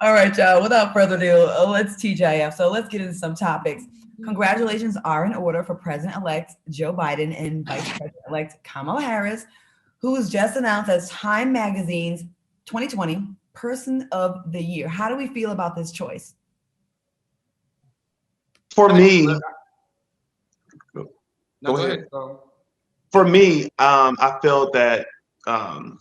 All right, y'all. Without further ado, let's TJF. So let's get into some topics. Congratulations are in order for President-elect Joe Biden and Vice President-elect Kamala Harris, who was just announced as Time Magazine's 2020 Person of the Year. How do we feel about this choice? For I think, me, no, go go ahead. ahead, bro. For me, I feel that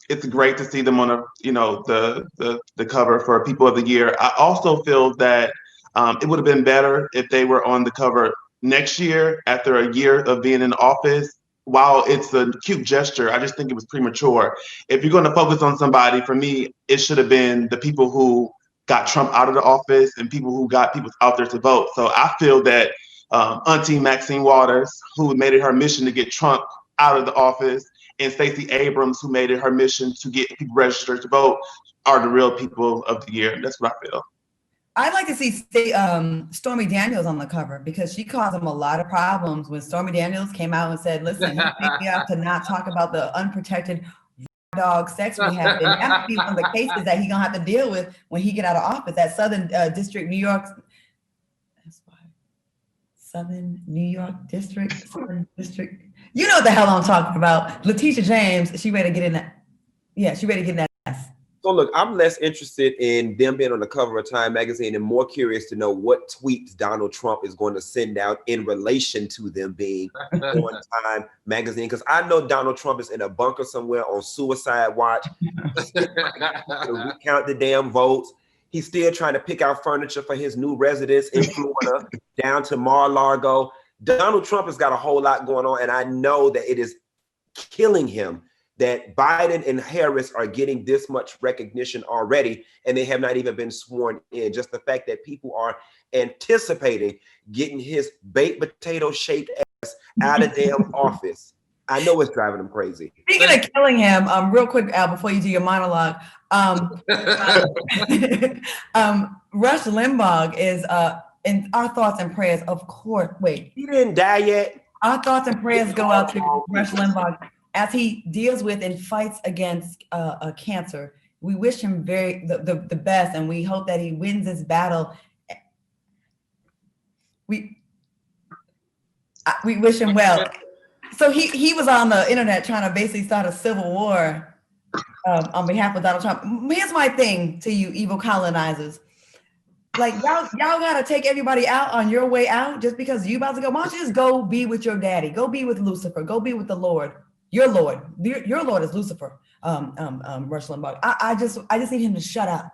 it's great to see them on the cover for People of the Year. I also feel that it would have been better if they were on the cover next year after a year of being in office. While it's a cute gesture, I just think it was premature. If you're going to focus on somebody, for me, it should have been the people who got Trump out of the office and people who got people out there to vote. So I feel that Auntie Maxine Waters, who made it her mission to get Trump out of the office, and Stacey Abrams, who made it her mission to get people registered to vote, are the real people of the year. That's what I feel. I'd like to see Stormy Daniels on the cover because she caused them a lot of problems when Stormy Daniels came out and said, listen, we have to not talk about the unprotected dog sex we have been. That might be one of the cases that he's going to have to deal with when he get out of office at Southern District, New York. That's why. Southern New York District, Southern District. You know what the hell I'm talking about. Letitia James, she ready to get in that. Yeah, she ready to get in that mess. So look, I'm less interested in them being on the cover of Time magazine and more curious to know what tweets Donald Trump is going to send out in relation to them being on Time magazine. Because I know Donald Trump is in a bunker somewhere on suicide watch to recount the damn votes. He's still trying to pick out furniture for his new residence in Florida down to Mar-a-Lago. Donald Trump has got a whole lot going on, and I know that it is killing him that Biden and Harris are getting this much recognition already, and they have not even been sworn in. Just the fact that people are anticipating getting his baked potato shaped ass out of damn office. I know it's driving them crazy. Speaking of killing him, real quick, Al, before you do your monologue, Rush Limbaugh is in our thoughts and prayers, of course. Wait, He didn't die yet. our thoughts and prayers go out to Rush Limbaugh as he deals with and fights against cancer. We wish him the best, and we hope that he wins this battle. We wish him well. So he was on the internet trying to basically start a civil war on behalf of Donald Trump. Here's my thing to you, evil colonizers. Like y'all gotta take everybody out on your way out just because you about to go. Why don't you just go be with your daddy? Go be with Lucifer. Go be with the Lord. Your Lord. Your Lord is Lucifer. Rush Limbaugh. I just need him to shut up.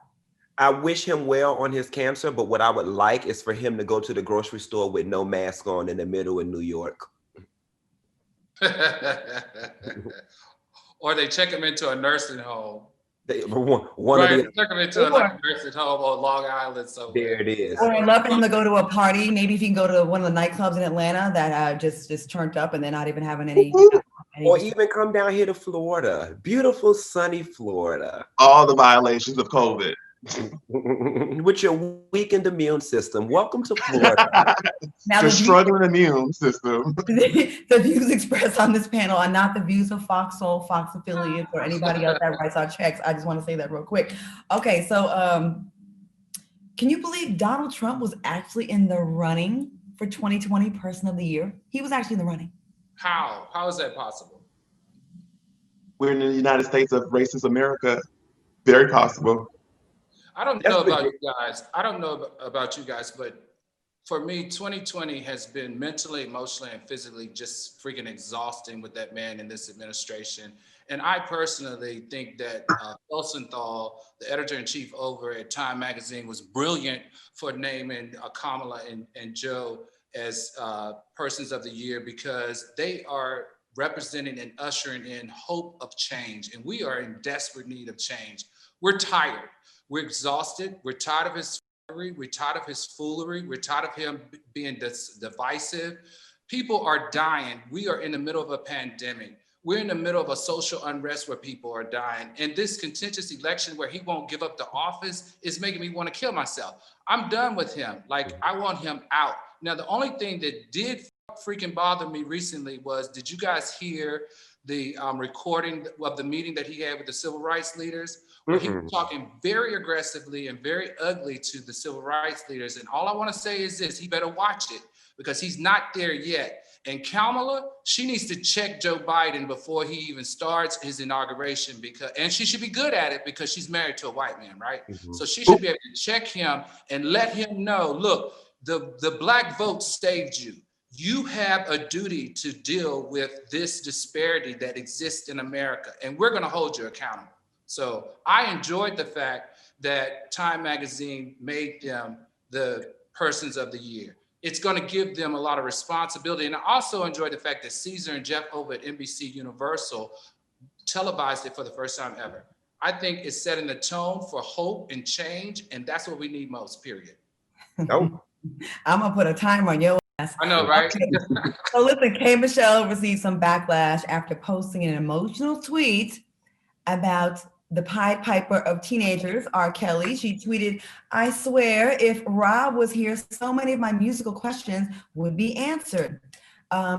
I wish him well on his cancer, but what I would like is for him to go to the grocery store with no mask on in the middle of New York. Or they check him into a nursing home. One right, of the check him into a nursing home on Long Island. So there it is. Or I'd love for him to go to a party. Maybe if he can go to one of the nightclubs in Atlanta that just turned up and they're not even having any. Or even come down here to Florida, beautiful sunny Florida. All the violations of COVID. With your weakened immune system. Welcome to Florida. Now, the struggling immune system. The views expressed on this panel are not the views of Fox Soul, Fox affiliates, or anybody else that writes our checks. I just want to say that real quick. Okay, so can you believe Donald Trump was actually in the running for 2020 Person of the Year? He was actually in the running. How? How is that possible? We're in the United States of racist America. Very possible. I don't know about you guys. I don't know about you guys, but for me, 2020 has been mentally, emotionally, and physically just freaking exhausting with that man in this administration. And I personally think that Felsenthal, the editor-in-chief over at Time Magazine, was brilliant for naming Kamala and Joe as Persons of the Year because they are representing and ushering in hope of change. And we are in desperate need of change. We're tired. We're exhausted. We're tired of his foolery. We're tired of his foolery. We're tired of him being divisive. People are dying. We are in the middle of a pandemic. We're in the middle of a social unrest where people are dying. And this contentious election where he won't give up the office is making me want to kill myself. I'm done with him. Like, I want him out. Now, the only thing that did freaking bother me recently was, did you guys hear the recording of the meeting that he had with the civil rights leaders, where he was talking very aggressively and very ugly to the civil rights leaders. And all I want to say is this: he better watch it, because he's not there yet. And Kamala, she needs to check Joe Biden before he even starts his inauguration, and she should be good at it because she's married to a white man, right? So she should be able to check him and let him know, look, the black vote saved you. You have a duty to deal with this disparity that exists in America, and we're going to hold you accountable. So I enjoyed the fact that Time Magazine made them the persons of the year. It's going to give them a lot of responsibility. And I also enjoyed the fact that Caesar and Jeff over at NBC Universal televised it for the first time ever. I think it's setting the tone for hope and change, and that's what we need most, period. Nope. I'm going to put a timer on your ass. I know, right? Okay. So listen, K. Michelle received some backlash after posting an emotional tweet about the Pied Piper of teenagers, R. Kelly. She tweeted, "I swear if Rob was here, so many of my musical questions would be answered."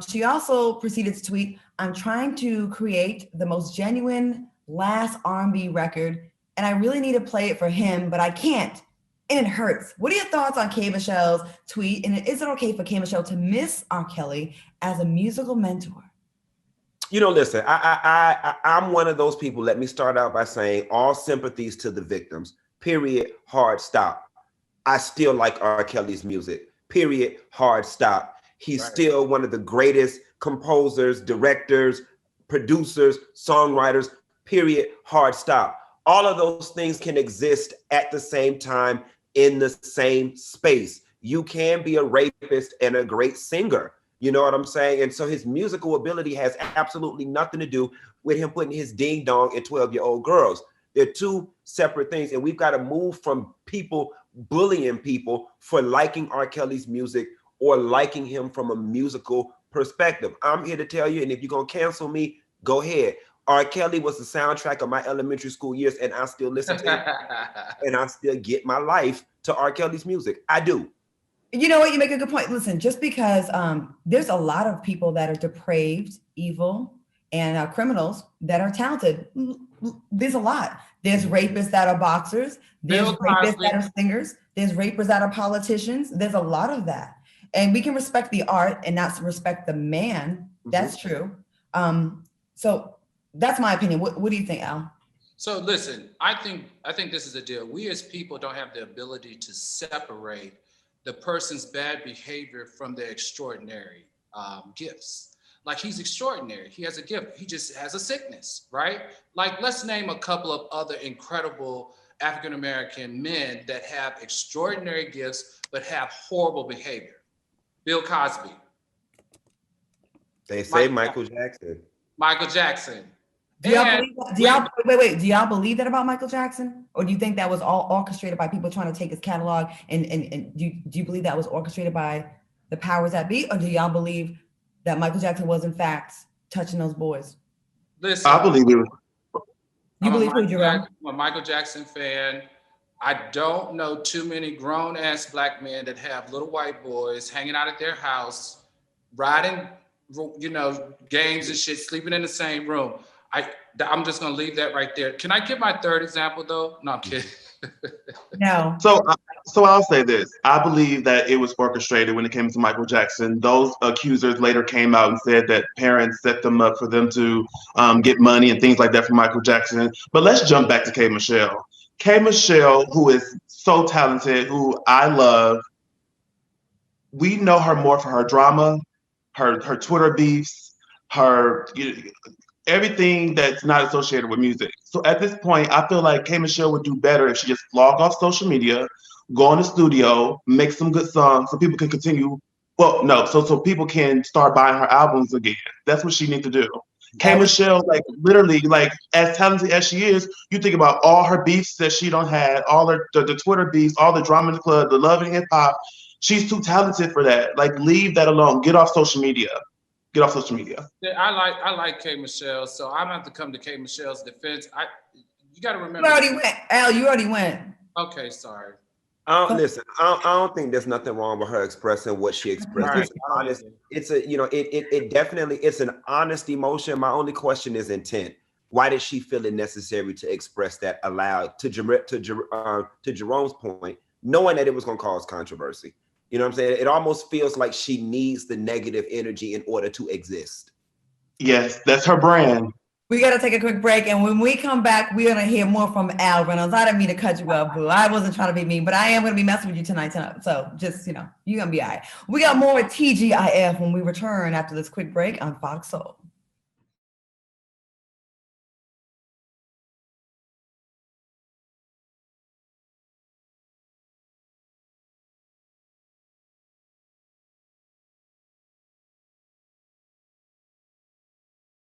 She also proceeded to tweet, "I'm trying to create the most genuine last R&B record, and I really need to play it for him, but I can't. And it hurts." What are your thoughts on K. Michelle's tweet? And is it okay for K. Michelle to miss R. Kelly as a musical mentor? You know, listen, I'm one of those people. Let me start out by saying all sympathies to the victims, period, hard stop. I still like R. Kelly's music, period, hard stop. He's still one of the greatest composers, directors, producers, songwriters, period, hard stop. All of those things can exist at the same time in the same space. You can be a rapist and a great singer. You know what I'm saying? And so his musical ability has absolutely nothing to do with him putting his ding dong in 12-year-old girls. They're two separate things. And we've got to move from people bullying people for liking R. Kelly's music or liking him from a musical perspective. I'm here to tell you, and if you're going to cancel me, go ahead. R. Kelly was the soundtrack of my elementary school years, and I still listen to it. And I still get my life to R. Kelly's music. I do. You know what? You make a good point. Listen, just because there's a lot of people that are depraved, evil, and criminals that are talented. There's a lot. There's rapists that are boxers. There's rapists that are singers. There's rapists that are politicians. There's a lot of that. And we can respect the art and not respect the man. That's true. So that's my opinion. What do you think, Al? So listen, I think this is a deal. We as people don't have the ability to separate the person's bad behavior from their extraordinary gifts. Like, he's extraordinary. He has a gift. He just has a sickness, right? Like, let's name a couple of other incredible African-American men that have extraordinary gifts, but have horrible behavior. Bill Cosby. They say Michael Jackson. Michael Jackson. Do y'all believe that about Michael Jackson? Or do you think that was all orchestrated by people trying to take his catalog? And do you believe that was orchestrated by the powers that be? Or do y'all believe that Michael Jackson was in fact touching those boys? Listen, I believe it was. You believe who, Jerome? I'm a Michael Jackson fan. I don't know too many grown-ass black men that have little white boys hanging out at their house, riding, games and shit, sleeping in the same room. I'm just gonna leave that right there. Can I give my third example though? No, I'm kidding. No. So I'll say this. I believe that it was orchestrated when it came to Michael Jackson. Those accusers later came out and said that parents set them up for them to get money and things like that from Michael Jackson. But let's jump back to K. Michelle. K. Michelle, who is so talented, who I love. We know her more for her drama, her Twitter beefs, her everything that's not associated with music. So at this point, I feel like K. Michelle would do better if she just log off social media, go in the studio, make some good songs so people can continue. Well, no, so people can start buying her albums again. That's what she needs to do. K. Michelle, like literally, like as talented as she is, you think about all her beefs that she don't had, all her the Twitter beefs, all the drama in the club, the love and hip hop. She's too talented for that. Like, leave that alone. Get off social media. Get off social media. Yeah, I like K. Michelle, so I'm gonna have to come to K. Michelle's defense. You got to remember. You already went, Al. You already went. Okay, sorry. Listen, I don't think there's nothing wrong with her expressing what she expressed. Right. It's honest. It's a, it definitely, it's an honest emotion. My only question is intent. Why did she feel it necessary to express that aloud to Jerome's point, knowing that it was going to cause controversy? You know what I'm saying? It almost feels like she needs the negative energy in order to exist. Yes, that's her brand. We got to take a quick break. And when we come back, we're going to hear more from Al Reynolds. I didn't mean to cut you off, Boo. I wasn't trying to be mean, but I am going to be messing with you tonight. So just, you're going to be all right. We got more with TGIF when we return after this quick break on Fox Soul.